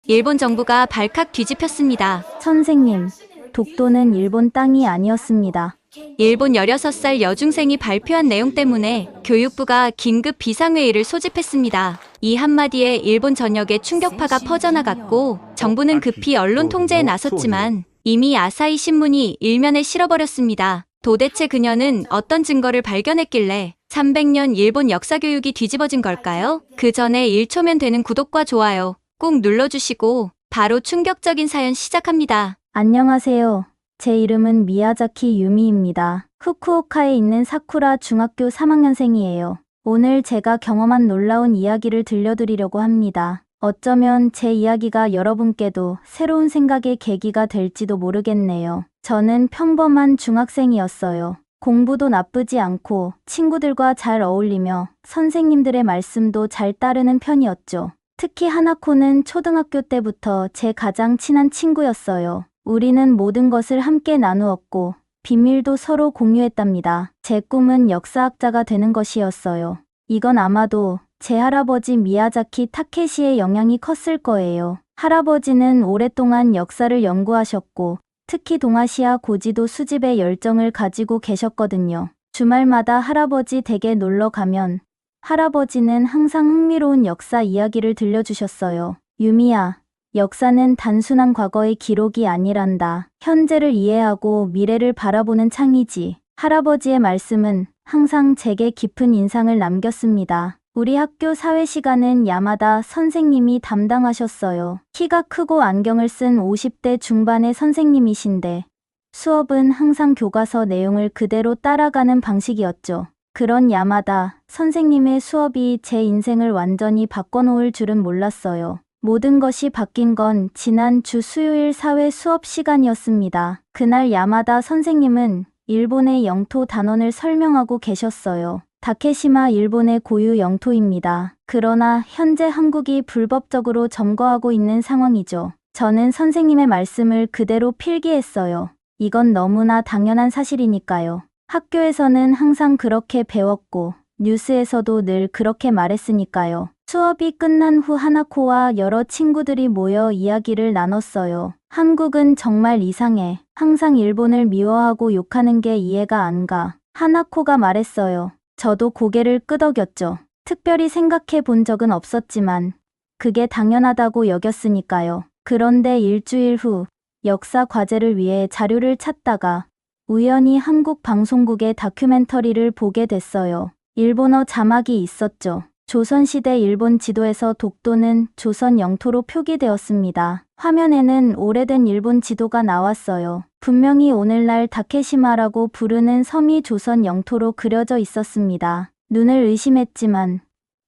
일본 정부가 발칵 뒤집혔습니다. 선생님, 독도는 일본 땅이 아니었습니다. 일본 16살 여중생이 발표한 내용 때문에 교육부가 긴급 비상회의를 소집했습니다. 이 한마디에 일본 전역에 충격파가 퍼져나갔고 정부는 급히 언론 통제에 나섰지만 이미 아사히 신문이 일면에 실어버렸습니다. 도대체 그녀는 어떤 증거를 발견했길래 300년 일본 역사 교육이 뒤집어진 걸까요? 그 전에 1초면 되는 구독과 좋아요 꼭 눌러주시고 바로 충격적인 사연 시작합니다. 안녕하세요. 제 이름은 미야자키 유미입니다. 후쿠오카에 있는 사쿠라 중학교 3학년생이에요. 오늘 제가 경험한 놀라운 이야기를 들려드리려고 합니다. 어쩌면 제 이야기가 여러분께도 새로운 생각의 계기가 될지도 모르겠네요. 저는 평범한 중학생이었어요. 공부도 나쁘지 않고 친구들과 잘 어울리며 선생님들의 말씀도 잘 따르는 편이었죠. 특히 하나코는 초등학교 때부터 제 가장 친한 친구였어요. 우리는 모든 것을 함께 나누었고 비밀도 서로 공유했답니다. 제 꿈은 역사학자가 되는 것이었어요. 이건 아마도 제 할아버지 미야자키 타케시의 영향이 컸을 거예요. 할아버지는 오랫동안 역사를 연구하셨고 특히 동아시아 고지도 수집에 열정을 가지고 계셨거든요. 주말마다 할아버지 댁에 놀러 가면 할아버지는 항상 흥미로운 역사 이야기를 들려주셨어요. 유미야, 역사는 단순한 과거의 기록이 아니란다. 현재를 이해하고 미래를 바라보는 창이지. 할아버지의 말씀은 항상 제게 깊은 인상을 남겼습니다. 우리 학교 사회 시간은 야마다 선생님이 담당하셨어요. 키가 크고 안경을 쓴 50대 중반의 선생님이신데 수업은 항상 교과서 내용을 그대로 따라가는 방식이었죠. 그런 야마다 선생님의 수업이 제 인생을 완전히 바꿔놓을 줄은 몰랐어요. 모든 것이 바뀐 건 지난 주 수요일 사회 수업 시간이었습니다. 그날 야마다 선생님은 일본의 영토 단원을 설명하고 계셨어요. 다케시마 일본의 고유 영토입니다. 그러나 현재 한국이 불법적으로 점거하고 있는 상황이죠. 저는 선생님의 말씀을 그대로 필기했어요. 이건 너무나 당연한 사실이니까요. 학교에서는 항상 그렇게 배웠고 뉴스에서도 늘 그렇게 말했으니까요. 수업이 끝난 후 하나코와 여러 친구들이 모여 이야기를 나눴어요. 한국은 정말 이상해. 항상 일본을 미워하고 욕하는 게 이해가 안 가. 하나코가 말했어요. 저도 고개를 끄덕였죠. 특별히 생각해 본 적은 없었지만 그게 당연하다고 여겼으니까요. 그런데 일주일 후 역사 과제를 위해 자료를 찾다가 우연히 한국 방송국의 다큐멘터리를 보게 됐어요. 일본어 자막이 있었죠. 조선시대 일본 지도에서 독도는 조선 영토로 표기되었습니다. 화면에는 오래된 일본 지도가 나왔어요. 분명히 오늘날 다케시마라고 부르는 섬이 조선 영토로 그려져 있었습니다. 눈을 의심했지만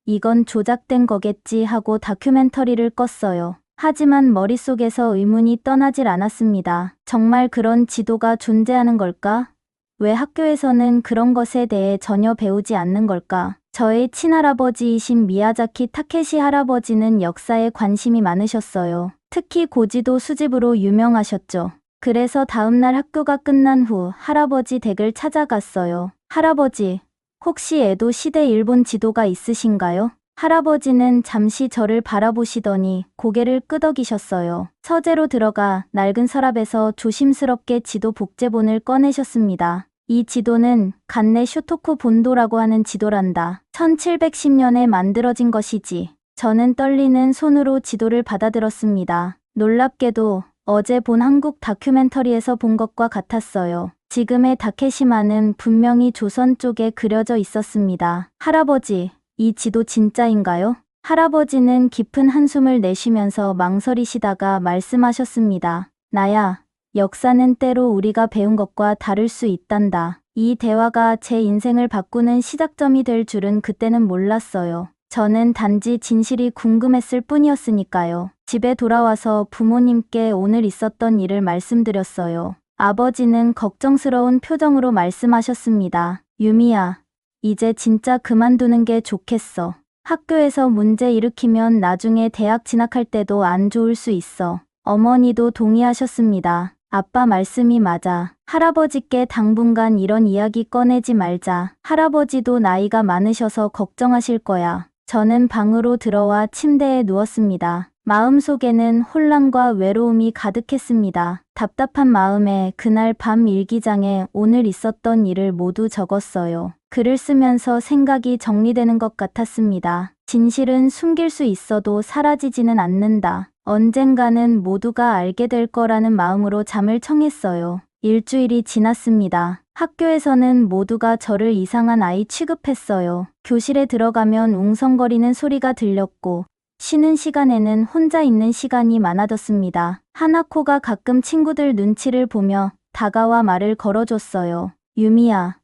이건 조작된 거겠지 하고 다큐멘터리를 껐어요. 하지만 머릿속에서 의문이 떠나질 않았습니다. 정말 그런 지도가 존재하는 걸까? 왜 학교에서는 그런 것에 대해 전혀 배우지 않는 걸까? 저의 친할아버지이신 미야자키 타케시 할아버지는 역사에 관심이 많으셨어요. 특히 고지도 수집으로 유명하셨죠. 그래서 다음날 학교가 끝난 후 할아버지 댁을 찾아갔어요. 할아버지, 혹시 에도 시대 일본 지도가 있으신가요? 할아버지는 잠시 저를 바라보시더니 고개를 끄덕이셨어요. 서재로 들어가 낡은 서랍에서 조심스럽게 지도 복제본을 꺼내셨습니다. 이 지도는 간네 쇼토쿠 본도라고 하는 지도란다. 1710년에 만들어진 것이지. 저는 떨리는 손으로 지도를 받아들었습니다. 놀랍게도 어제 본 한국 다큐멘터리에서 본 것과 같았어요. 지금의 다케시마는 분명히 조선 쪽에 그려져 있었습니다. 할아버지, 이 지도 진짜인가요? 할아버지는 깊은 한숨을 내쉬면서 망설이시다가 말씀하셨습니다. 나야, 역사는 때로 우리가 배운 것과 다를 수 있단다. 이 대화가 제 인생을 바꾸는 시작점이 될 줄은 그때는 몰랐어요. 저는 단지 진실이 궁금했을 뿐이었으니까요. 집에 돌아와서 부모님께 오늘 있었던 일을 말씀드렸어요. 아버지는 걱정스러운 표정으로 말씀하셨습니다. 유미야, 이제 진짜 그만두는 게 좋겠어. 학교에서 문제 일으키면 나중에 대학 진학할 때도 안 좋을 수 있어. 어머니도 동의하셨습니다. 아빠 말씀이 맞아. 할아버지께 당분간 이런 이야기 꺼내지 말자. 할아버지도 나이가 많으셔서 걱정하실 거야. 저는 방으로 들어와 침대에 누웠습니다. 마음속에는 혼란과 외로움이 가득했습니다. 답답한 마음에 그날 밤 일기장에 오늘 있었던 일을 모두 적었어요. 글을 쓰면서 생각이 정리되는 것 같았습니다. 진실은 숨길 수 있어도 사라지지는 않는다. 언젠가는 모두가 알게 될 거라는 마음으로 잠을 청했어요. 일주일이 지났습니다. 학교에서는 모두가 저를 이상한 아이 취급했어요. 교실에 들어가면 웅성거리는 소리가 들렸고 쉬는 시간에는 혼자 있는 시간이 많아졌습니다. 하나코가 가끔 친구들 눈치를 보며 다가와 말을 걸어줬어요. 유미야,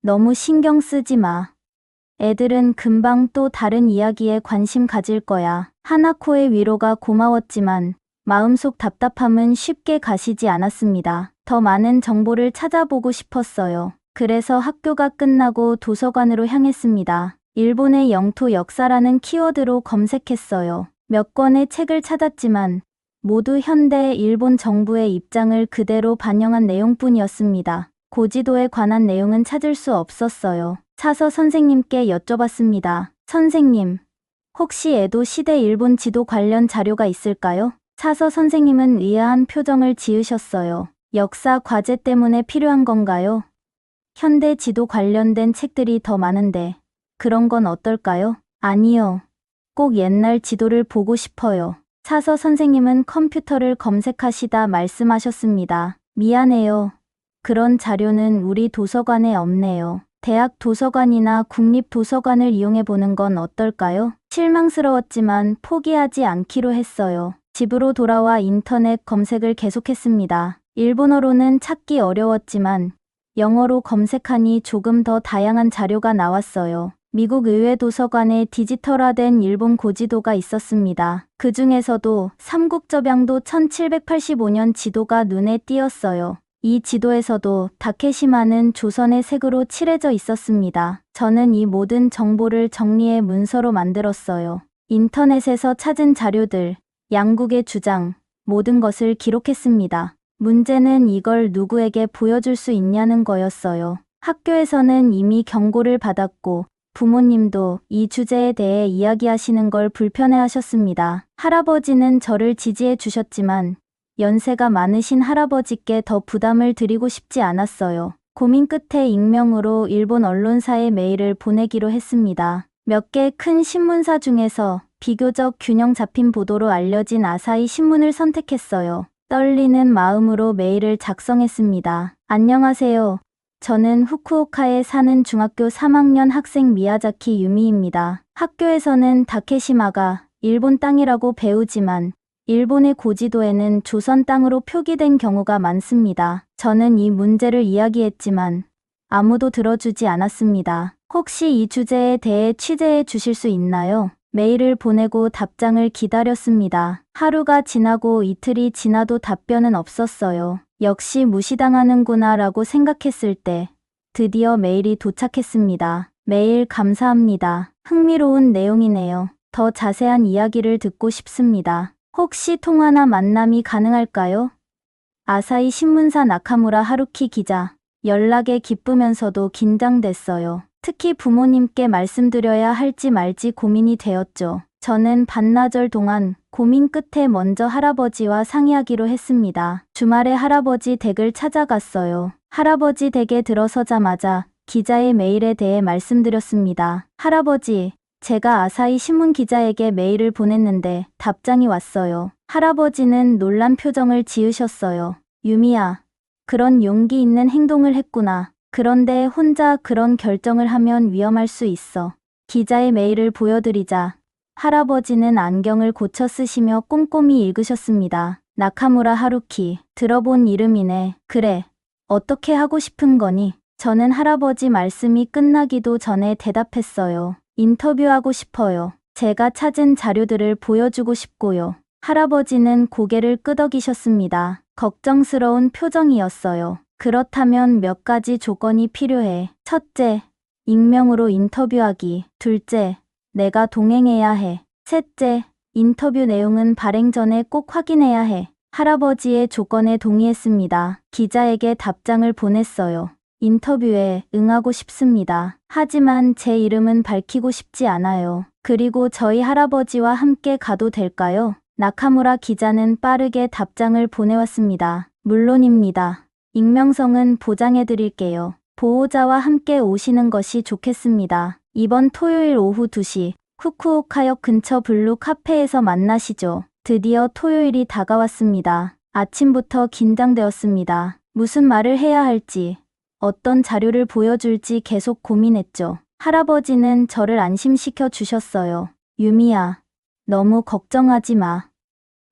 너무 신경 쓰지 마. 애들은 금방 또 다른 이야기에 관심 가질 거야. 하나코의 위로가 고마웠지만 마음속 답답함은 쉽게 가시지 않았습니다. 더 많은 정보를 찾아보고 싶었어요. 그래서 학교가 끝나고 도서관으로 향했습니다. 일본의 영토 역사라는 키워드로 검색했어요. 몇 권의 책을 찾았지만 모두 현대 일본 정부의 입장을 그대로 반영한 내용뿐이었습니다. 고지도에 관한 내용은 찾을 수 없었어요. 사서 선생님께 여쭤봤습니다. 선생님, 혹시 에도 시대 일본 지도 관련 자료가 있을까요? 사서 선생님은 의아한 표정을 지으셨어요. 역사 과제 때문에 필요한 건가요? 현대 지도 관련된 책들이 더 많은데 그런 건 어떨까요? 아니요. 꼭 옛날 지도를 보고 싶어요. 사서 선생님은 컴퓨터를 검색하시다 말씀하셨습니다. 미안해요. 그런 자료는 우리 도서관에 없네요. 대학 도서관이나 국립도서관을 이용해 보는 건 어떨까요? 실망스러웠지만 포기하지 않기로 했어요. 집으로 돌아와 인터넷 검색을 계속했습니다. 일본어로는 찾기 어려웠지만 영어로 검색하니 조금 더 다양한 자료가 나왔어요. 미국 의회 도서관에 디지털화된 일본 고지도가 있었습니다. 그 중에서도 삼국접양도 1785년 지도가 눈에 띄었어요. 이 지도에서도 다케시마는 조선의 색으로 칠해져 있었습니다. 저는 이 모든 정보를 정리해 문서로 만들었어요. 인터넷에서 찾은 자료들, 양국의 주장, 모든 것을 기록했습니다. 문제는 이걸 누구에게 보여줄 수 있냐는 거였어요. 학교에서는 이미 경고를 받았고 부모님도 이 주제에 대해 이야기하시는 걸 불편해하셨습니다. 할아버지는 저를 지지해 주셨지만 연세가 많으신 할아버지께 더 부담을 드리고 싶지 않았어요. 고민 끝에 익명으로 일본 언론사에 메일을 보내기로 했습니다. 몇 개 큰 신문사 중에서 비교적 균형 잡힌 보도로 알려진 아사히 신문을 선택했어요. 떨리는 마음으로 메일을 작성했습니다. 안녕하세요. 저는 후쿠오카에 사는 중학교 3학년 학생 미야자키 유미입니다. 학교에서는 다케시마가 일본 땅이라고 배우지만 일본의 고지도에는 조선 땅으로 표기된 경우가 많습니다. 저는 이 문제를 이야기했지만 아무도 들어주지 않았습니다. 혹시 이 주제에 대해 취재해 주실 수 있나요? 메일을 보내고 답장을 기다렸습니다. 하루가 지나고 이틀이 지나도 답변은 없었어요. 역시 무시당하는구나 라고 생각했을 때 드디어 메일이 도착했습니다. 메일 감사합니다. 흥미로운 내용이네요. 더 자세한 이야기를 듣고 싶습니다. 혹시 통화나 만남이 가능할까요? 아사히 신문사 나카무라 하루키 기자. 연락에 기쁘면서도 긴장됐어요. 특히 부모님께 말씀드려야 할지 말지 고민이 되었죠. 저는 반나절 동안 고민 끝에 먼저 할아버지와 상의하기로 했습니다. 주말에 할아버지 댁을 찾아갔어요. 할아버지 댁에 들어서자마자 기자의 메일에 대해 말씀드렸습니다. 할아버지, 제가 아사히 신문 기자에게 메일을 보냈는데 답장이 왔어요. 할아버지는 놀란 표정을 지으셨어요. 유미야, 그런 용기 있는 행동을 했구나. 그런데 혼자 그런 결정을 하면 위험할 수 있어. 기자의 메일을 보여드리자 할아버지는 안경을 고쳐 쓰시며 꼼꼼히 읽으셨습니다. 나카무라 하루키, 들어본 이름이네. 그래, 어떻게 하고 싶은 거니? 저는 할아버지 말씀이 끝나기도 전에 대답했어요. 인터뷰하고 싶어요. 제가 찾은 자료들을 보여주고 싶고요. 할아버지는 고개를 끄덕이셨습니다. 걱정스러운 표정이었어요. 그렇다면 몇 가지 조건이 필요해. 첫째, 익명으로 인터뷰하기. 둘째, 내가 동행해야 해. 셋째, 인터뷰 내용은 발행 전에 꼭 확인해야 해. 할아버지의 조건에 동의했습니다. 기자에게 답장을 보냈어요. 인터뷰에 응하고 싶습니다. 하지만 제 이름은 밝히고 싶지 않아요. 그리고 저희 할아버지와 함께 가도 될까요? 나카무라 기자는 빠르게 답장을 보내왔습니다. 물론입니다. 익명성은 보장해드릴게요. 보호자와 함께 오시는 것이 좋겠습니다. 이번 토요일 오후 2시 후쿠오카역 근처 블루 카페에서 만나시죠. 드디어 토요일이 다가왔습니다. 아침부터 긴장되었습니다. 무슨 말을 해야 할지, 어떤 자료를 보여줄지 계속 고민했죠. 할아버지는 저를 안심시켜 주셨어요. 유미야, 너무 걱정하지 마.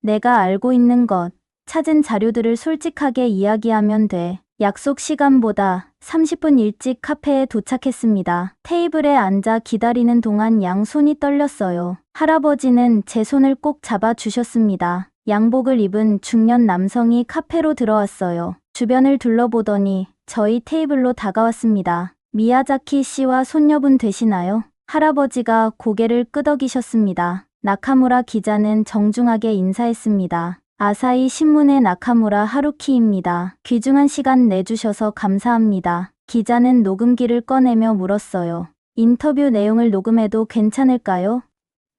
내가 알고 있는 것, 찾은 자료들을 솔직하게 이야기하면 돼. 약속 시간보다 30분 일찍 카페에 도착했습니다. 테이블에 앉아 기다리는 동안 양손이 떨렸어요. 할아버지는 제 손을 꼭 잡아주셨습니다. 양복을 입은 중년 남성이 카페로 들어왔어요. 주변을 둘러보더니 저희 테이블로 다가왔습니다. 미야자키 씨와 손녀분 되시나요? 할아버지가 고개를 끄덕이셨습니다. 나카무라 기자는 정중하게 인사했습니다. 아사히 신문의 나카무라 하루키입니다. 귀중한 시간 내주셔서 감사합니다. 기자는 녹음기를 꺼내며 물었어요. 인터뷰 내용을 녹음해도 괜찮을까요?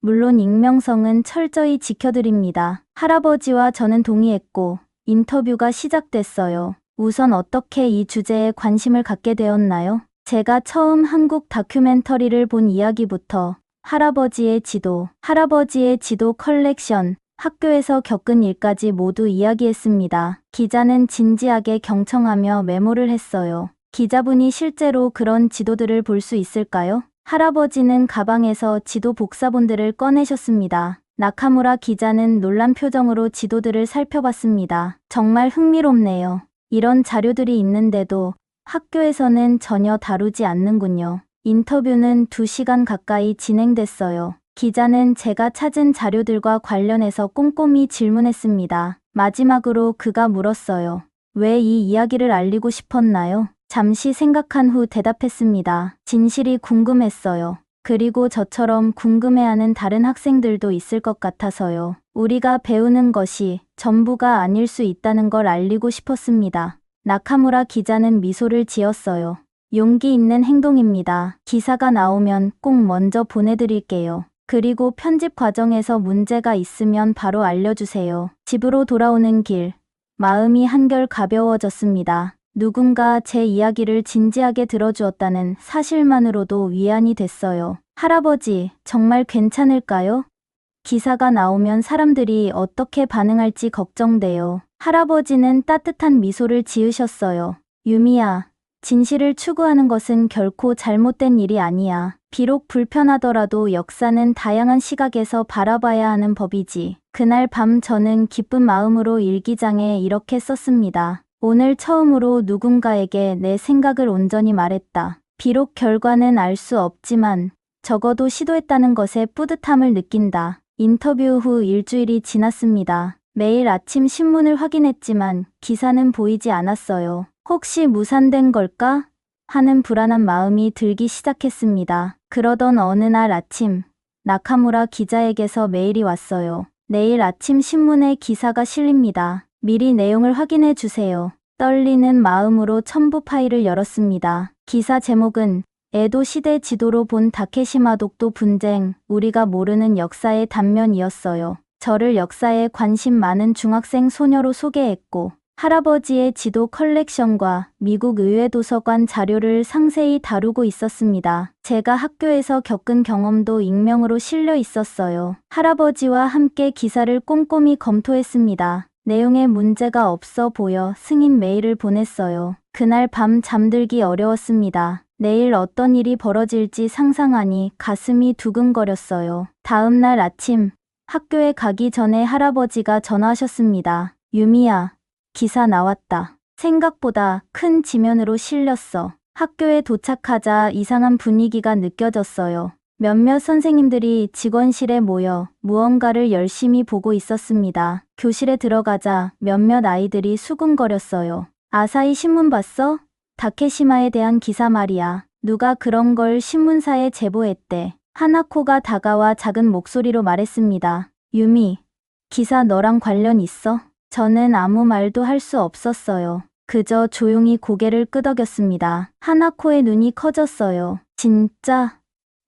물론 익명성은 철저히 지켜드립니다. 할아버지와 저는 동의했고 인터뷰가 시작됐어요. 우선 어떻게 이 주제에 관심을 갖게 되었나요? 제가 처음 한국 다큐멘터리를 본 이야기부터 할아버지의 지도 컬렉션, 학교에서 겪은 일까지 모두 이야기했습니다. 기자는 진지하게 경청하며 메모를 했어요. 기자분이 실제로 그런 지도들을 볼 수 있을까요? 할아버지는 가방에서 지도 복사본들을 꺼내셨습니다. 나카무라 기자는 놀란 표정으로 지도들을 살펴봤습니다. 정말 흥미롭네요. 이런 자료들이 있는데도 학교에서는 전혀 다루지 않는군요. 인터뷰는 2시간 가까이 진행됐어요. 기자는 제가 찾은 자료들과 관련해서 꼼꼼히 질문했습니다. 마지막으로 그가 물었어요. 왜 이 이야기를 알리고 싶었나요? 잠시 생각한 후 대답했습니다. 진실이 궁금했어요. 그리고 저처럼 궁금해하는 다른 학생들도 있을 것 같아서요. 우리가 배우는 것이 전부가 아닐 수 있다는 걸 알리고 싶었습니다. 나카무라 기자는 미소를 지었어요. 용기 있는 행동입니다. 기사가 나오면 꼭 먼저 보내드릴게요. 그리고 편집 과정에서 문제가 있으면 바로 알려주세요. 집으로 돌아오는 길, 마음이 한결 가벼워졌습니다. 누군가 제 이야기를 진지하게 들어주었다는 사실만으로도 위안이 됐어요. 할아버지, 정말 괜찮을까요? 기사가 나오면 사람들이 어떻게 반응할지 걱정돼요. 할아버지는 따뜻한 미소를 지으셨어요. 유미야, 진실을 추구하는 것은 결코 잘못된 일이 아니야. 비록 불편하더라도 역사는 다양한 시각에서 바라봐야 하는 법이지. 그날 밤 저는 기쁜 마음으로 일기장에 이렇게 썼습니다. 오늘 처음으로 누군가에게 내 생각을 온전히 말했다. 비록 결과는 알 수 없지만 적어도 시도했다는 것에 뿌듯함을 느낀다. 인터뷰 후 일주일이 지났습니다. 매일 아침 신문을 확인했지만 기사는 보이지 않았어요. 혹시 무산된 걸까? 하는 불안한 마음이 들기 시작했습니다. 그러던 어느 날 아침, 나카무라 기자에게서 메일이 왔어요. 내일 아침 신문에 기사가 실립니다. 미리 내용을 확인해 주세요. 떨리는 마음으로 첨부 파일을 열었습니다. 기사 제목은 에도 시대 지도로 본 다케시마 독도 분쟁, 우리가 모르는 역사의 단면이었어요. 저를 역사에 관심 많은 중학생 소녀로 소개했고 할아버지의 지도 컬렉션과 미국 의회 도서관 자료를 상세히 다루고 있었습니다. 제가 학교에서 겪은 경험도 익명으로 실려 있었어요. 할아버지와 함께 기사를 꼼꼼히 검토했습니다. 내용에 문제가 없어 보여 승인 메일을 보냈어요. 그날 밤 잠들기 어려웠습니다. 내일 어떤 일이 벌어질지 상상하니 가슴이 두근거렸어요. 다음 날 아침, 학교에 가기 전에 할아버지가 전화하셨습니다. 유미야, 기사 나왔다. 생각보다 큰 지면으로 실렸어. 학교에 도착하자 이상한 분위기가 느껴졌어요. 몇몇 선생님들이 직원실에 모여 무언가를 열심히 보고 있었습니다. 교실에 들어가자 몇몇 아이들이 수군거렸어요. 아사히 신문 봤어? 다케시마에 대한 기사 말이야. 누가 그런 걸 신문사에 제보했대. 하나코가 다가와 작은 목소리로 말했습니다. 유미, 기사 너랑 관련 있어? 저는 아무 말도 할 수 없었어요. 그저 조용히 고개를 끄덕였습니다. 하나코의 눈이 커졌어요. 진짜?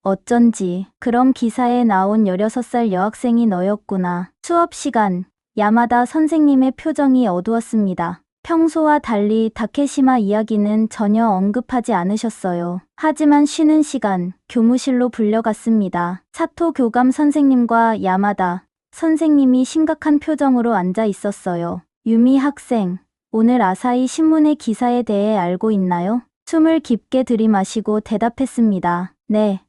어쩐지 그럼 기사에 나온 16살 여학생이 너였구나. 수업 시간, 야마다 선생님의 표정이 어두웠습니다. 평소와 달리 다케시마 이야기는 전혀 언급하지 않으셨어요. 하지만 쉬는 시간, 교무실로 불려갔습니다. 사토 교감 선생님과 야마다 선생님이 심각한 표정으로 앉아 있었어요. 유미 학생, 오늘 아사히 신문의 기사에 대해 알고 있나요? 숨을 깊게 들이마시고 대답했습니다. 네,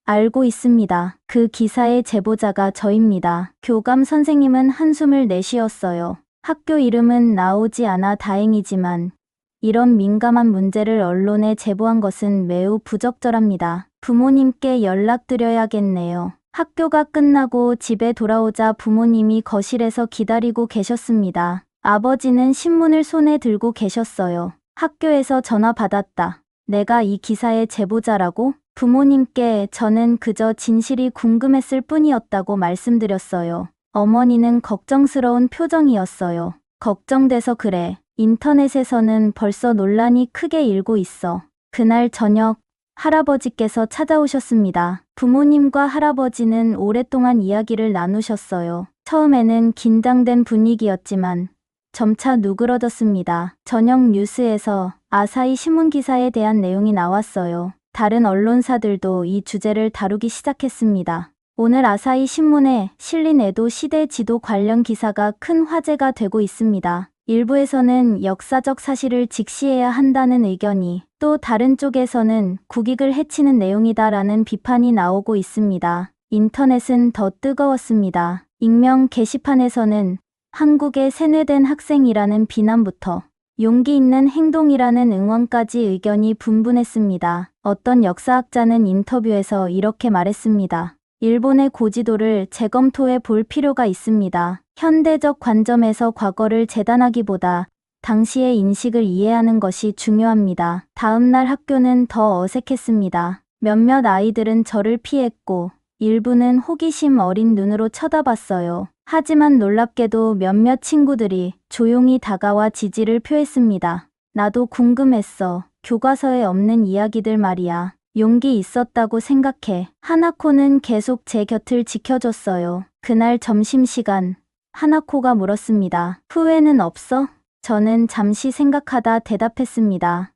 알고 있습니다. 그 기사의 제보자가 저입니다. 교감 선생님은 한숨을 내쉬었어요. 학교 이름은 나오지 않아 다행이지만 이런 민감한 문제를 언론에 제보한 것은 매우 부적절합니다. 부모님께 연락드려야겠네요. 학교가 끝나고 집에 돌아오자 부모님이 거실에서 기다리고 계셨습니다. 아버지는 신문을 손에 들고 계셨어요. 학교에서 전화 받았다. 내가 이 기사의 제보자라고? 부모님께 저는 그저 진실이 궁금했을 뿐이었다고 말씀드렸어요. 어머니는 걱정스러운 표정이었어요. 걱정돼서 그래. 인터넷에서는 벌써 논란이 크게 일고 있어. 그날 저녁 할아버지께서 찾아오셨습니다. 부모님과 할아버지는 오랫동안 이야기를 나누셨어요. 처음에는 긴장된 분위기였지만 점차 누그러졌습니다. 저녁 뉴스에서 아사히 신문 기사에 대한 내용이 나왔어요. 다른 언론사들도 이 주제를 다루기 시작했습니다. 오늘 아사히 신문에 실린 에도 시대 지도 관련 기사가 큰 화제가 되고 있습니다. 일부에서는 역사적 사실을 직시해야 한다는 의견이, 또 다른 쪽에서는 국익을 해치는 내용이다라는 비판이 나오고 있습니다. 인터넷은 더 뜨거웠습니다. 익명 게시판에서는 한국의 세뇌된 학생이라는 비난부터 용기 있는 행동이라는 응원까지 의견이 분분했습니다. 어떤 역사학자는 인터뷰에서 이렇게 말했습니다. 일본의 고지도를 재검토해 볼 필요가 있습니다. 현대적 관점에서 과거를 재단하기보다 당시의 인식을 이해하는 것이 중요합니다. 다음 날 학교는 더 어색했습니다. 몇몇 아이들은 저를 피했고 일부는 호기심 어린 눈으로 쳐다봤어요. 하지만 놀랍게도 몇몇 친구들이 조용히 다가와 지지를 표했습니다. 나도 궁금했어. 교과서에 없는 이야기들 말이야. 용기 있었다고 생각해. 하나코는 계속 제 곁을 지켜줬어요. 그날 점심시간, 하나코가 물었습니다. 후회는 없어? 저는 잠시 생각하다 대답했습니다.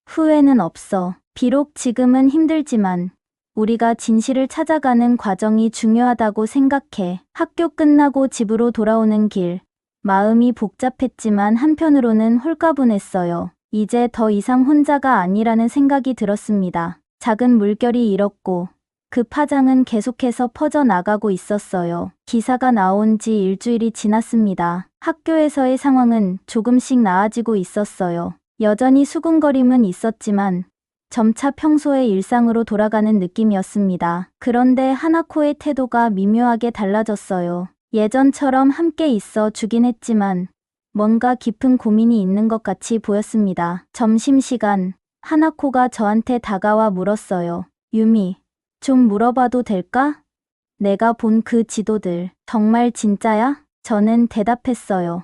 후회는 없어. 비록 지금은 힘들지만 우리가 진실을 찾아가는 과정이 중요하다고 생각해. 학교 끝나고 집으로 돌아오는 길, 마음이 복잡했지만 한편으로는 홀가분했어요. 이제 더 이상 혼자가 아니라는 생각이 들었습니다. 작은 물결이 일었고 그 파장은 계속해서 퍼져나가고 있었어요. 기사가 나온 지 일주일이 지났습니다. 학교에서의 상황은 조금씩 나아지고 있었어요. 여전히 수군거림은 있었지만 점차 평소의 일상으로 돌아가는 느낌이었습니다. 그런데 하나코의 태도가 미묘하게 달라졌어요. 예전처럼 함께 있어 주긴 했지만 뭔가 깊은 고민이 있는 것 같이 보였습니다. 점심시간, 하나코가 저한테 다가와 물었어요. 유미, 좀 물어봐도 될까? 내가 본 그 지도들, 정말 진짜야? 저는 대답했어요.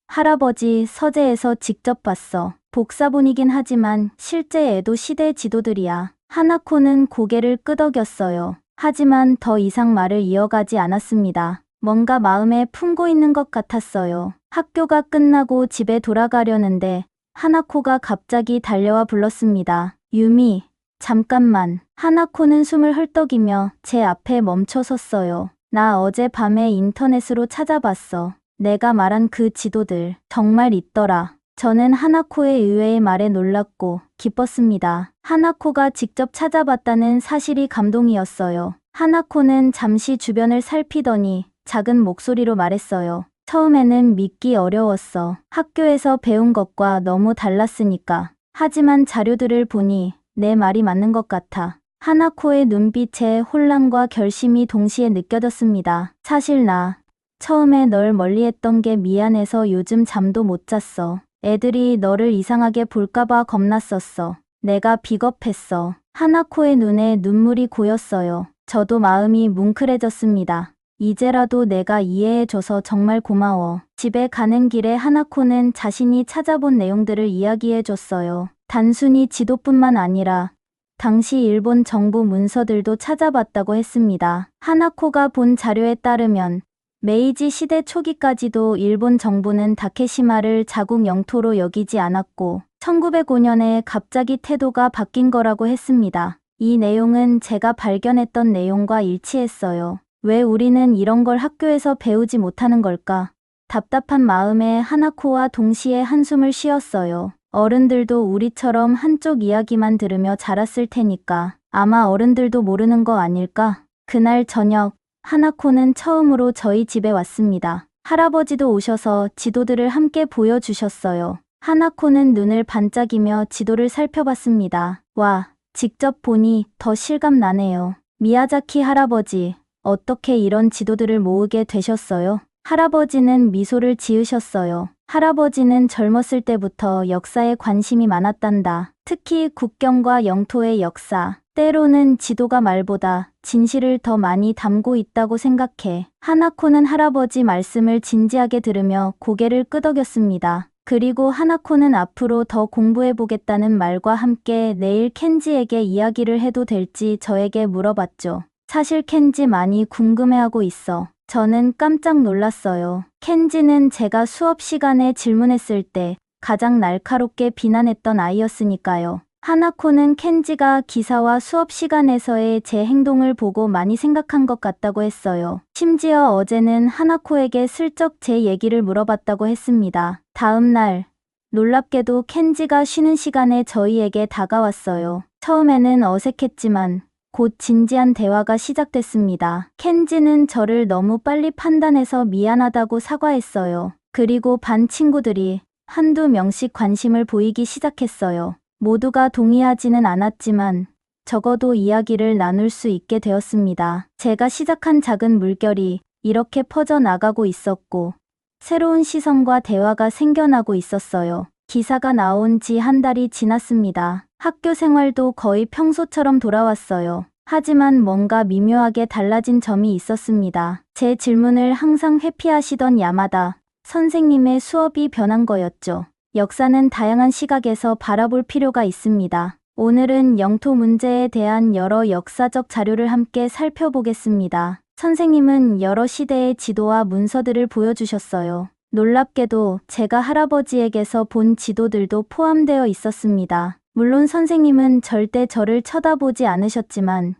할아버지 서재에서 직접 봤어. 복사본이긴 하지만 실제 에도 시대 지도들이야. 하나코는 고개를 끄덕였어요. 하지만 더 이상 말을 이어가지 않았습니다. 뭔가 마음에 품고 있는 것 같았어요. 학교가 끝나고 집에 돌아가려는데 하나코가 갑자기 달려와 불렀습니다. 유미, 잠깐만. 하나코는 숨을 헐떡이며 제 앞에 멈춰 섰어요. 나 어젯밤에 인터넷으로 찾아봤어. 내가 말한 그 지도들 정말 있더라. 저는 하나코의 의외의 말에 놀랐고 기뻤습니다. 하나코가 직접 찾아봤다는 사실이 감동이었어요. 하나코는 잠시 주변을 살피더니 작은 목소리로 말했어요. 처음에는 믿기 어려웠어. 학교에서 배운 것과 너무 달랐으니까. 하지만 자료들을 보니 내 말이 맞는 것 같아. 하나코의 눈빛에 혼란과 결심이 동시에 느껴졌습니다. 사실 나 처음에 널 멀리했던 게 미안해서 요즘 잠도 못 잤어. 애들이 너를 이상하게 볼까봐 겁났었어. 내가 비겁했어. 하나코의 눈에 눈물이 고였어요. 저도 마음이 뭉클해졌습니다. 이제라도 내가 이해해줘서 정말 고마워. 집에 가는 길에 하나코는 자신이 찾아본 내용들을 이야기해줬어요. 단순히 지도뿐만 아니라 당시 일본 정부 문서들도 찾아봤다고 했습니다. 하나코가 본 자료에 따르면 메이지 시대 초기까지도 일본 정부는 다케시마를 자국 영토로 여기지 않았고 1905년에 갑자기 태도가 바뀐 거라고 했습니다. 이 내용은 제가 발견했던 내용과 일치했어요. 왜 우리는 이런 걸 학교에서 배우지 못하는 걸까? 답답한 마음에 하나코와 동시에 한숨을 쉬었어요. 어른들도 우리처럼 한쪽 이야기만 들으며 자랐을 테니까 아마 어른들도 모르는 거 아닐까? 그날 저녁 하나코는 처음으로 저희 집에 왔습니다. 할아버지도 오셔서 지도들을 함께 보여주셨어요. 하나코는 눈을 반짝이며 지도를 살펴봤습니다. 와, 직접 보니 더 실감 나네요. 미야자키 할아버지, 어떻게 이런 지도들을 모으게 되셨어요? 할아버지는 미소를 지으셨어요. 할아버지는 젊었을 때부터 역사에 관심이 많았단다. 특히 국경과 영토의 역사. 때로는 지도가 말보다 진실을 더 많이 담고 있다고 생각해. 하나코는 할아버지 말씀을 진지하게 들으며 고개를 끄덕였습니다. 그리고 하나코는 앞으로 더 공부해보겠다는 말과 함께 내일 켄지에게 이야기를 해도 될지 저에게 물어봤죠. 사실 켄지 많이 궁금해하고 있어. 저는 깜짝 놀랐어요. 켄지는 제가 수업 시간에 질문했을 때 가장 날카롭게 비난했던 아이였으니까요. 하나코는 켄지가 기사와 수업 시간에서의 제 행동을 보고 많이 생각한 것 같다고 했어요. 심지어 어제는 하나코에게 슬쩍 제 얘기를 물어봤다고 했습니다. 다음 날, 놀랍게도 켄지가 쉬는 시간에 저희에게 다가왔어요. 처음에는 어색했지만 곧 진지한 대화가 시작됐습니다. 켄지는 저를 너무 빨리 판단해서 미안하다고 사과했어요. 그리고 반 친구들이 한두 명씩 관심을 보이기 시작했어요. 모두가 동의하지는 않았지만 적어도 이야기를 나눌 수 있게 되었습니다. 제가 시작한 작은 물결이 이렇게 퍼져나가고 있었고 새로운 시선과 대화가 생겨나고 있었어요. 기사가 나온 지 한 달이 지났습니다. 학교 생활도 거의 평소처럼 돌아왔어요. 하지만 뭔가 미묘하게 달라진 점이 있었습니다. 제 질문을 항상 회피하시던 야마다 선생님의 수업이 변한 거였죠. 역사는 다양한 시각에서 바라볼 필요가 있습니다. 오늘은 영토 문제에 대한 여러 역사적 자료를 함께 살펴보겠습니다. 선생님은 여러 시대의 지도와 문서들을 보여주셨어요. 놀랍게도 제가 할아버지에게서 본 지도들도 포함되어 있었습니다. 물론 선생님은 절대 저를 쳐다보지 않으셨지만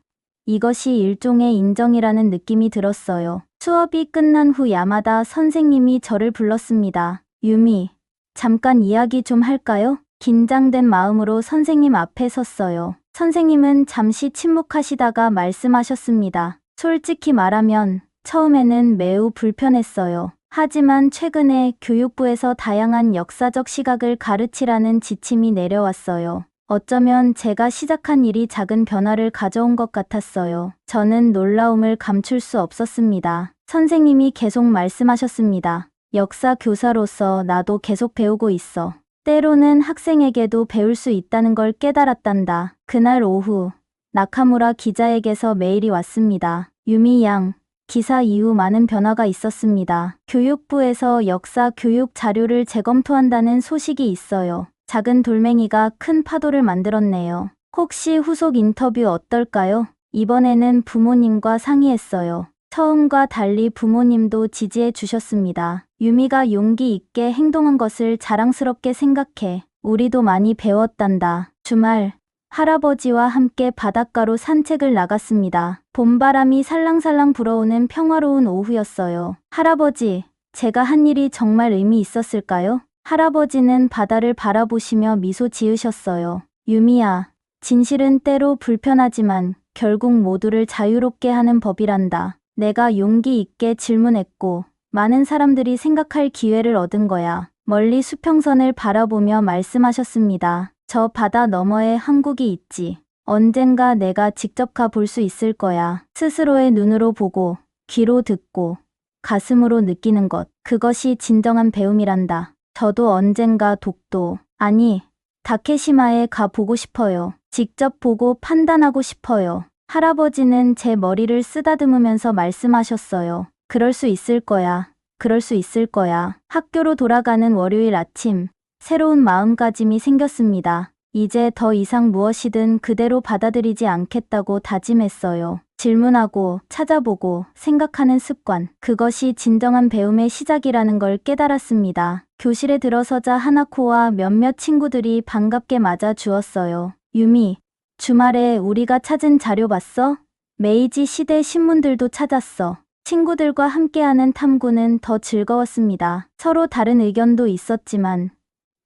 이것이 일종의 인정이라는 느낌이 들었어요. 수업이 끝난 후 야마다 선생님이 저를 불렀습니다. 유미, 잠깐 이야기 좀 할까요? 긴장된 마음으로 선생님 앞에 섰어요. 선생님은 잠시 침묵하시다가 말씀하셨습니다. 솔직히 말하면 처음에는 매우 불편했어요. 하지만 최근에 교육부에서 다양한 역사적 시각을 가르치라는 지침이 내려왔어요. 어쩌면 제가 시작한 일이 작은 변화를 가져온 것 같았어요. 저는 놀라움을 감출 수 없었습니다. 선생님이 계속 말씀하셨습니다. 역사 교사로서 나도 계속 배우고 있어. 때로는 학생에게도 배울 수 있다는 걸 깨달았단다. 그날 오후, 나카무라 기자에게서 메일이 왔습니다. 유미 양, 기사 이후 많은 변화가 있었습니다. 교육부에서 역사 교육 자료를 재검토한다는 소식이 있어요. 작은 돌멩이가 큰 파도를 만들었네요. 혹시 후속 인터뷰 어떨까요? 이번에는 부모님과 상의했어요. 처음과 달리 부모님도 지지해 주셨습니다. 유미가 용기 있게 행동한 것을 자랑스럽게 생각해. 우리도 많이 배웠단다. 주말, 할아버지와 함께 바닷가로 산책을 나갔습니다. 봄바람이 살랑살랑 불어오는 평화로운 오후였어요. 할아버지, 제가 한 일이 정말 의미 있었을까요? 할아버지는 바다를 바라보시며 미소 지으셨어요. 유미야, 진실은 때로 불편하지만 결국 모두를 자유롭게 하는 법이란다. 내가 용기 있게 질문했고 많은 사람들이 생각할 기회를 얻은 거야. 멀리 수평선을 바라보며 말씀하셨습니다. 저 바다 너머에 한국이 있지. 언젠가 내가 직접 가볼 수 있을 거야. 스스로의 눈으로 보고 귀로 듣고 가슴으로 느끼는 것. 그것이 진정한 배움이란다. 저도 언젠가 독도, 아니, 다케시마에 가보고 싶어요. 직접 보고 판단하고 싶어요. 할아버지는 제 머리를 쓰다듬으면서 말씀하셨어요. 그럴 수 있을 거야. 그럴 수 있을 거야. 학교로 돌아가는 월요일 아침, 새로운 마음가짐이 생겼습니다. 이제 더 이상 무엇이든 그대로 받아들이지 않겠다고 다짐했어요. 질문하고 찾아보고 생각하는 습관, 그것이 진정한 배움의 시작이라는 걸 깨달았습니다. 교실에 들어서자 하나코와 몇몇 친구들이 반갑게 맞아 주었어요. 유미, 주말에 우리가 찾은 자료 봤어? 메이지 시대 신문들도 찾았어. 친구들과 함께하는 탐구는 더 즐거웠습니다. 서로 다른 의견도 있었지만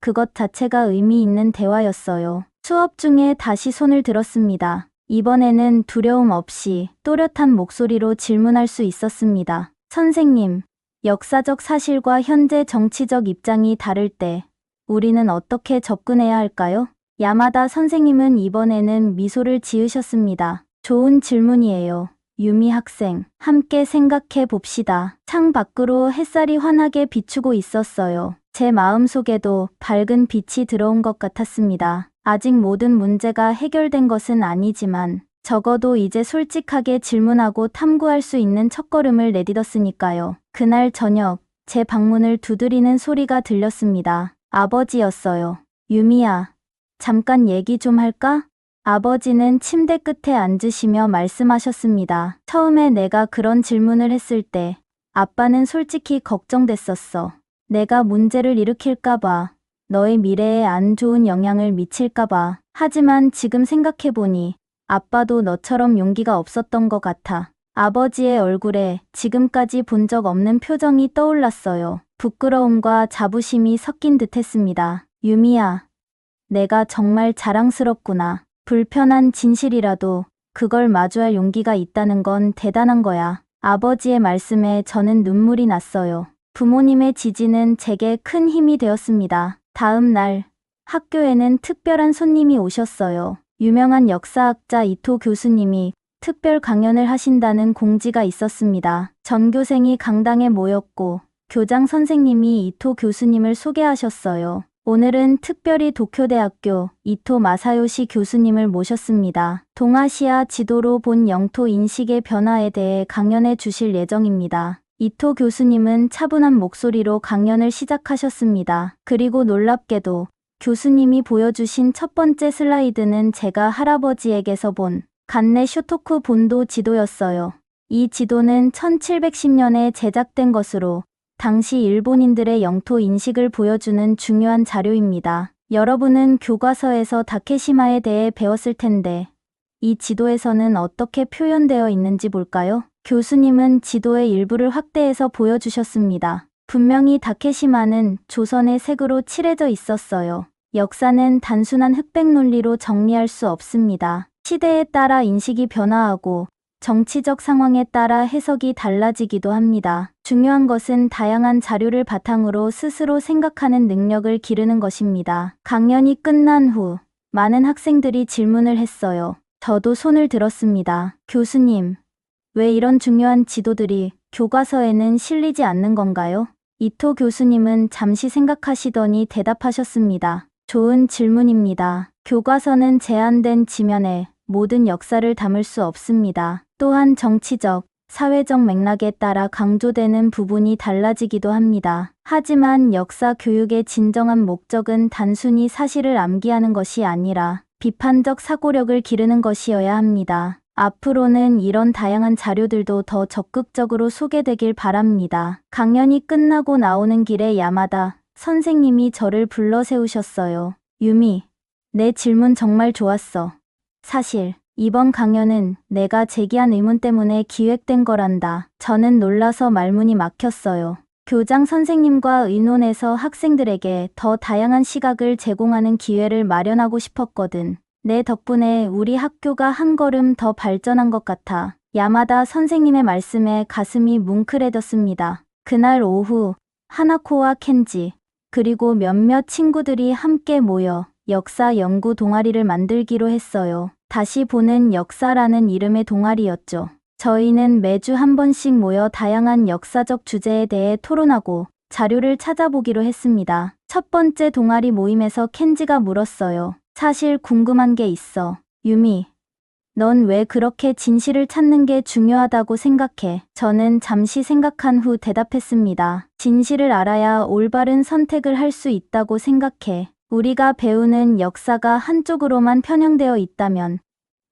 그것 자체가 의미 있는 대화였어요. 수업 중에 다시 손을 들었습니다. 이번에는 두려움 없이 또렷한 목소리로 질문할 수 있었습니다. 선생님, 역사적 사실과 현재 정치적 입장이 다를 때 우리는 어떻게 접근해야 할까요? 야마다 선생님은 이번에는 미소를 지으셨습니다. 좋은 질문이에요. 유미 학생, 함께 생각해 봅시다. 창 밖으로 햇살이 환하게 비추고 있었어요. 제 마음속에도 밝은 빛이 들어온 것 같았습니다. 아직 모든 문제가 해결된 것은 아니지만 적어도 이제 솔직하게 질문하고 탐구할 수 있는 첫걸음을 내딛었으니까요. 그날 저녁 제 방문을 두드리는 소리가 들렸습니다. 아버지였어요. 유미야, 잠깐 얘기 좀 할까? 아버지는 침대 끝에 앉으시며 말씀하셨습니다. 처음에 내가 그런 질문을 했을 때 아빠는 솔직히 걱정됐었어. 내가 문제를 일으킬까봐, 너의 미래에 안 좋은 영향을 미칠까봐. 하지만 지금 생각해보니 아빠도 너처럼 용기가 없었던 것 같아. 아버지의 얼굴에 지금까지 본 적 없는 표정이 떠올랐어요. 부끄러움과 자부심이 섞인 듯 했습니다. 유미야, 내가 정말 자랑스럽구나. 불편한 진실이라도 그걸 마주할 용기가 있다는 건 대단한 거야. 아버지의 말씀에 저는 눈물이 났어요. 부모님의 지지는 제게 큰 힘이 되었습니다. 다음 날 학교에는 특별한 손님이 오셨어요. 유명한 역사학자 이토 교수님이 특별 강연을 하신다는 공지가 있었습니다. 전교생이 강당에 모였고 교장 선생님이 이토 교수님을 소개하셨어요. 오늘은 특별히 도쿄대학교 이토 마사요시 교수님을 모셨습니다. 동아시아 지도로 본 영토 인식의 변화에 대해 강연해 주실 예정입니다. 이토 교수님은 차분한 목소리로 강연을 시작하셨습니다. 그리고 놀랍게도 교수님이 보여주신 첫 번째 슬라이드는 제가 할아버지에게서 본 간네 쇼토쿠 본도 지도였어요. 이 지도는 1710년에 제작된 것으로 당시 일본인들의 영토 인식을 보여주는 중요한 자료입니다. 여러분은 교과서에서 다케시마에 대해 배웠을 텐데 이 지도에서는 어떻게 표현되어 있는지 볼까요? 교수님은 지도의 일부를 확대해서 보여주셨습니다. 분명히 다케시마는 조선의 색으로 칠해져 있었어요. 역사는 단순한 흑백 논리로 정리할 수 없습니다. 시대에 따라 인식이 변화하고 정치적 상황에 따라 해석이 달라지기도 합니다. 중요한 것은 다양한 자료를 바탕으로 스스로 생각하는 능력을 기르는 것입니다. 강연이 끝난 후 많은 학생들이 질문을 했어요. 저도 손을 들었습니다. 교수님, 왜 이런 중요한 지도들이 교과서에는 실리지 않는 건가요? 이토 교수님은 잠시 생각하시더니 대답하셨습니다. 좋은 질문입니다. 교과서는 제한된 지면에 모든 역사를 담을 수 없습니다. 또한 정치적, 사회적 맥락에 따라 강조되는 부분이 달라지기도 합니다. 하지만 역사 교육의 진정한 목적은 단순히 사실을 암기하는 것이 아니라 비판적 사고력을 기르는 것이어야 합니다. 앞으로는 이런 다양한 자료들도 더 적극적으로 소개되길 바랍니다. 강연이 끝나고 나오는 길에 야마다 선생님이 저를 불러 세우셨어요. 유미, 내 질문 정말 좋았어. 사실 이번 강연은 내가 제기한 의문 때문에 기획된 거란다. 저는 놀라서 말문이 막혔어요. 교장 선생님과 의논해서 학생들에게 더 다양한 시각을 제공하는 기회를 마련하고 싶었거든. 내 덕분에 우리 학교가 한 걸음 더 발전한 것 같아. 야마다 선생님의 말씀에 가슴이 뭉클해졌습니다. 그날 오후 하나코와 켄지 그리고 몇몇 친구들이 함께 모여 역사 연구 동아리를 만들기로 했어요. 다시 보는 역사라는 이름의 동아리였죠. 저희는 매주 한 번씩 모여 다양한 역사적 주제에 대해 토론하고 자료를 찾아보기로 했습니다. 첫 번째 동아리 모임에서 켄지가 물었어요. 사실 궁금한 게 있어. 유미, 넌 왜 그렇게 진실을 찾는 게 중요하다고 생각해? 저는 잠시 생각한 후 대답했습니다. 진실을 알아야 올바른 선택을 할 수 있다고 생각해. 우리가 배우는 역사가 한쪽으로만 편향되어 있다면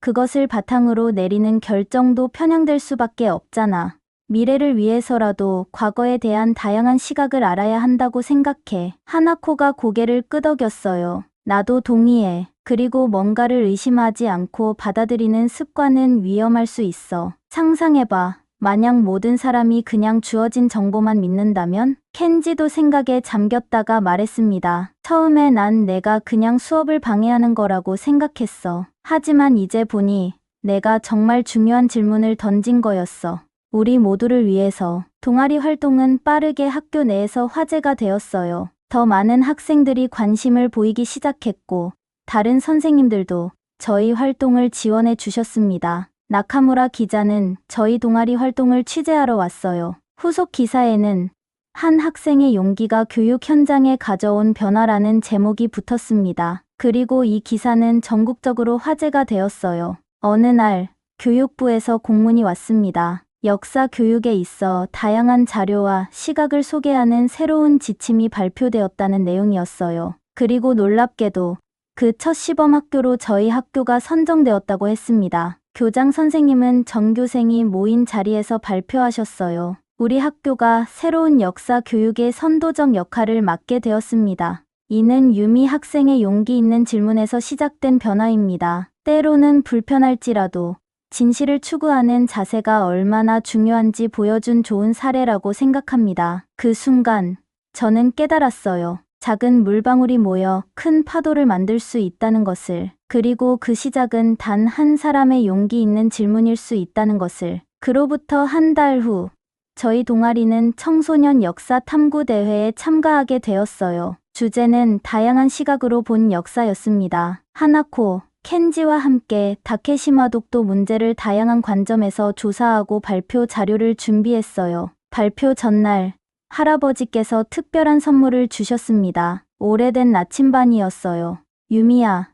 그것을 바탕으로 내리는 결정도 편향될 수밖에 없잖아. 미래를 위해서라도 과거에 대한 다양한 시각을 알아야 한다고 생각해. 하나코가 고개를 끄덕였어요. 나도 동의해. 그리고 뭔가를 의심하지 않고 받아들이는 습관은 위험할 수 있어. 상상해봐. 만약 모든 사람이 그냥 주어진 정보만 믿는다면? 켄지도 생각에 잠겼다가 말했습니다. 처음에 난 내가 그냥 수업을 방해하는 거라고 생각했어. 하지만 이제 보니 내가 정말 중요한 질문을 던진 거였어. 우리 모두를 위해서. 동아리 활동은 빠르게 학교 내에서 화제가 되었어요. 더 많은 학생들이 관심을 보이기 시작했고, 다른 선생님들도 저희 활동을 지원해 주셨습니다. 나카무라 기자는 저희 동아리 활동을 취재하러 왔어요. 후속 기사에는 한 학생의 용기가 교육 현장에 가져온 변화라는 제목이 붙었습니다. 그리고 이 기사는 전국적으로 화제가 되었어요. 어느 날 교육부에서 공문이 왔습니다. 역사 교육에 있어 다양한 자료와 시각을 소개하는 새로운 지침이 발표되었다는 내용이었어요. 그리고 놀랍게도 그 첫 시범 학교로 저희 학교가 선정되었다고 했습니다. 교장 선생님은 전교생이 모인 자리에서 발표하셨어요. 우리 학교가 새로운 역사 교육의 선도적 역할을 맡게 되었습니다. 이는 유미 학생의 용기 있는 질문에서 시작된 변화입니다. 때로는 불편할지라도 진실을 추구하는 자세가 얼마나 중요한지 보여준 좋은 사례라고 생각합니다. 그 순간 저는 깨달았어요. 작은 물방울이 모여 큰 파도를 만들 수 있다는 것을. 그리고 그 시작은 단 한 사람의 용기 있는 질문일 수 있다는 것을. 그로부터 한 달 후, 저희 동아리는 청소년 역사 탐구 대회에 참가하게 되었어요. 주제는 다양한 시각으로 본 역사였습니다. 하나코, 켄지와 함께 다케시마 독도 문제를 다양한 관점에서 조사하고 발표 자료를 준비했어요. 발표 전날, 할아버지께서 특별한 선물을 주셨습니다. 오래된 나침반이었어요. 유미야,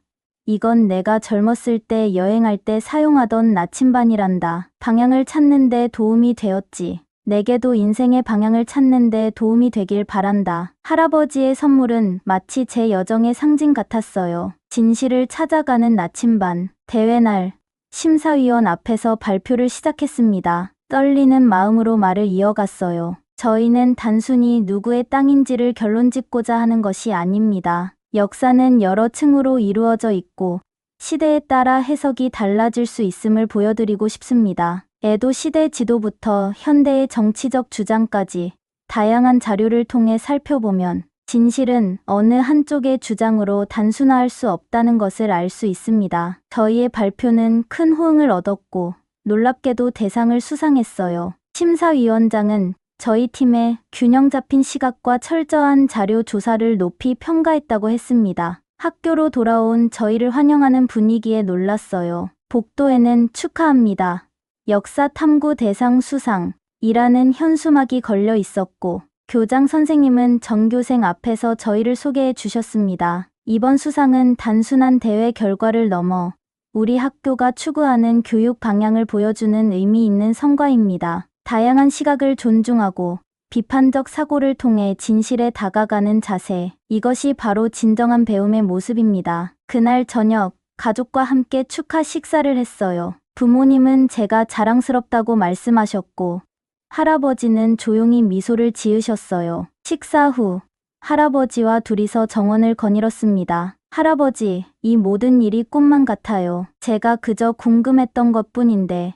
이건 내가 젊었을 때 여행할 때 사용하던 나침반이란다. 방향을 찾는 데 도움이 되었지. 내게도 인생의 방향을 찾는 데 도움이 되길 바란다. 할아버지의 선물은 마치 제 여정의 상징 같았어요. 진실을 찾아가는 나침반. 대회 날, 심사위원 앞에서 발표를 시작했습니다. 떨리는 마음으로 말을 이어갔어요. 저희는 단순히 누구의 땅인지를 결론짓고자 하는 것이 아닙니다. 역사는 여러 층으로 이루어져 있고 시대에 따라 해석이 달라질 수 있음을 보여드리고 싶습니다. 에도 시대 지도부터 현대의 정치적 주장까지 다양한 자료를 통해 살펴보면 진실은 어느 한쪽의 주장으로 단순화할 수 없다는 것을 알 수 있습니다. 저희의 발표는 큰 호응을 얻었고 놀랍게도 대상을 수상했어요. 심사위원장은 저희 팀의 균형 잡힌 시각과 철저한 자료 조사를 높이 평가했다고 했습니다. 학교로 돌아온 저희를 환영하는 분위기에 놀랐어요. 복도에는 축하합니다. 역사 탐구 대상 수상이라는 현수막이 걸려 있었고 교장 선생님은 전교생 앞에서 저희를 소개해 주셨습니다. 이번 수상은 단순한 대회 결과를 넘어 우리 학교가 추구하는 교육 방향을 보여주는 의미 있는 성과입니다. 다양한 시각을 존중하고 비판적 사고를 통해 진실에 다가가는 자세. 이것이 바로 진정한 배움의 모습입니다. 그날 저녁, 가족과 함께 축하 식사를 했어요. 부모님은 제가 자랑스럽다고 말씀하셨고, 할아버지는 조용히 미소를 지으셨어요. 식사 후, 할아버지와 둘이서 정언을 거닐었습니다. 할아버지, 이 모든 일이 꿈만 같아요. 제가 그저 궁금했던 것뿐인데,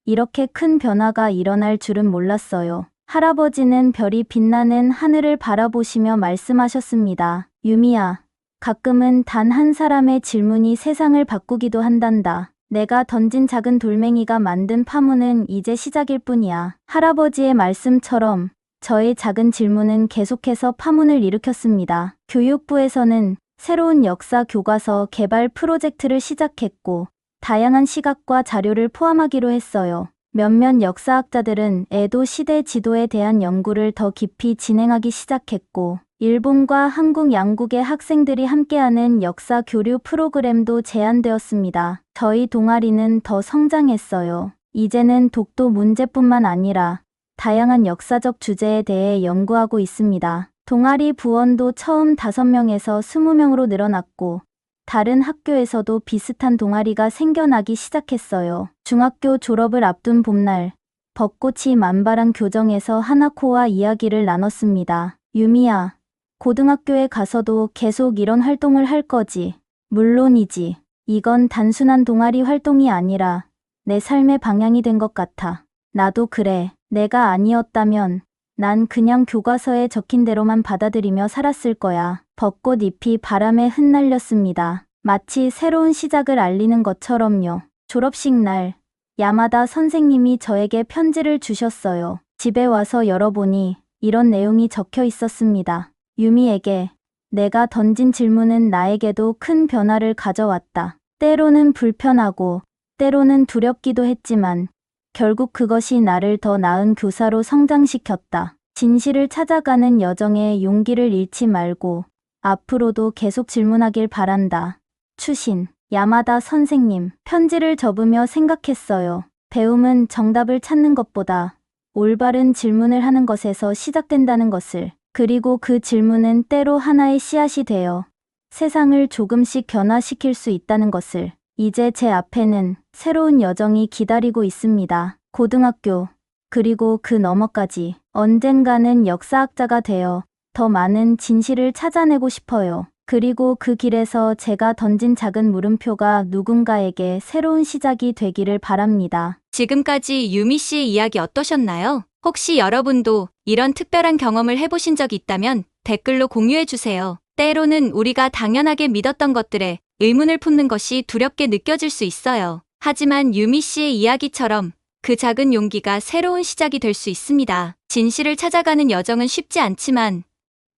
이렇게 큰 변화가 일어날 줄은 몰랐어요. 할아버지는 별이 빛나는 하늘을 바라보시며 말씀하셨습니다. 유미야, 가끔은 단 한 사람의 질문이 세상을 바꾸기도 한단다. 내가 던진 작은 돌멩이가 만든 파문은 이제 시작일 뿐이야. 할아버지의 말씀처럼 저의 작은 질문은 계속해서 파문을 일으켰습니다. 교육부에서는 새로운 역사 교과서 개발 프로젝트를 시작했고, 다양한 시각과 자료를 포함하기로 했어요. 몇몇 역사학자들은 에도 시대 지도에 대한 연구를 더 깊이 진행하기 시작했고, 일본과 한국 양국의 학생들이 함께하는 역사 교류 프로그램도 제안되었습니다. 저희 동아리는 더 성장했어요. 이제는 독도 문제뿐만 아니라 다양한 역사적 주제에 대해 연구하고 있습니다. 동아리 부원도 처음 5명에서 20명으로 늘어났고 다른 학교에서도 비슷한 동아리가 생겨나기 시작했어요. 중학교 졸업을 앞둔 봄날, 벚꽃이 만발한 교정에서 하나코와 이야기를 나눴습니다. 유미야, 고등학교에 가서도 계속 이런 활동을 할 거지? 물론이지. 이건 단순한 동아리 활동이 아니라 내 삶의 방향이 된 것 같아. 나도 그래. 내가 아니었다면 난 그냥 교과서에 적힌 대로만 받아들이며 살았을 거야. 벚꽃 잎이 바람에 흩날렸습니다. 마치 새로운 시작을 알리는 것처럼요. 졸업식 날, 야마다 선생님이 저에게 편지를 주셨어요. 집에 와서 열어보니 이런 내용이 적혀 있었습니다. 유미에게 내가 던진 질문은 나에게도 큰 변화를 가져왔다. 때로는 불편하고 때로는 두렵기도 했지만 결국 그것이 나를 더 나은 교사로 성장시켰다. 진실을 찾아가는 여정에 용기를 잃지 말고 앞으로도 계속 질문하길 바란다. 추신, 야마다 선생님. 편지를 접으며 생각했어요. 배움은 정답을 찾는 것보다 올바른 질문을 하는 것에서 시작된다는 것을. 그리고 그 질문은 때로 하나의 씨앗이 되어 세상을 조금씩 변화시킬 수 있다는 것을. 이제 제 앞에는 새로운 여정이 기다리고 있습니다. 고등학교, 그리고 그 너머까지. 언젠가는 역사학자가 되어 더 많은 진실을 찾아내고 싶어요. 그리고 그 길에서 제가 던진 작은 물음표가 누군가에게 새로운 시작이 되기를 바랍니다. 지금까지 유미 씨의 이야기 어떠셨나요? 혹시 여러분도 이런 특별한 경험을 해보신 적 있다면 댓글로 공유해주세요. 때로는 우리가 당연하게 믿었던 것들에 의문을 품는 것이 두렵게 느껴질 수 있어요. 하지만 유미 씨의 이야기처럼 그 작은 용기가 새로운 시작이 될 수 있습니다. 진실을 찾아가는 여정은 쉽지 않지만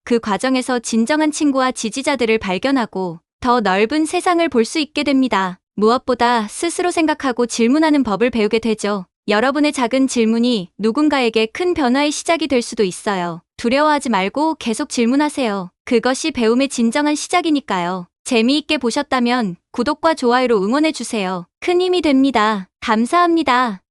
그 과정에서 진정한 친구와 지지자들을 발견하고 더 넓은 세상을 볼 수 있게 됩니다. 무엇보다 스스로 생각하고 질문하는 법을 배우게 되죠. 여러분의 작은 질문이 누군가에게 큰 변화의 시작이 될 수도 있어요. 두려워하지 말고 계속 질문하세요. 그것이 배움의 진정한 시작이니까요. 재미있게 보셨다면 구독과 좋아요로 응원해주세요. 큰 힘이 됩니다. 감사합니다.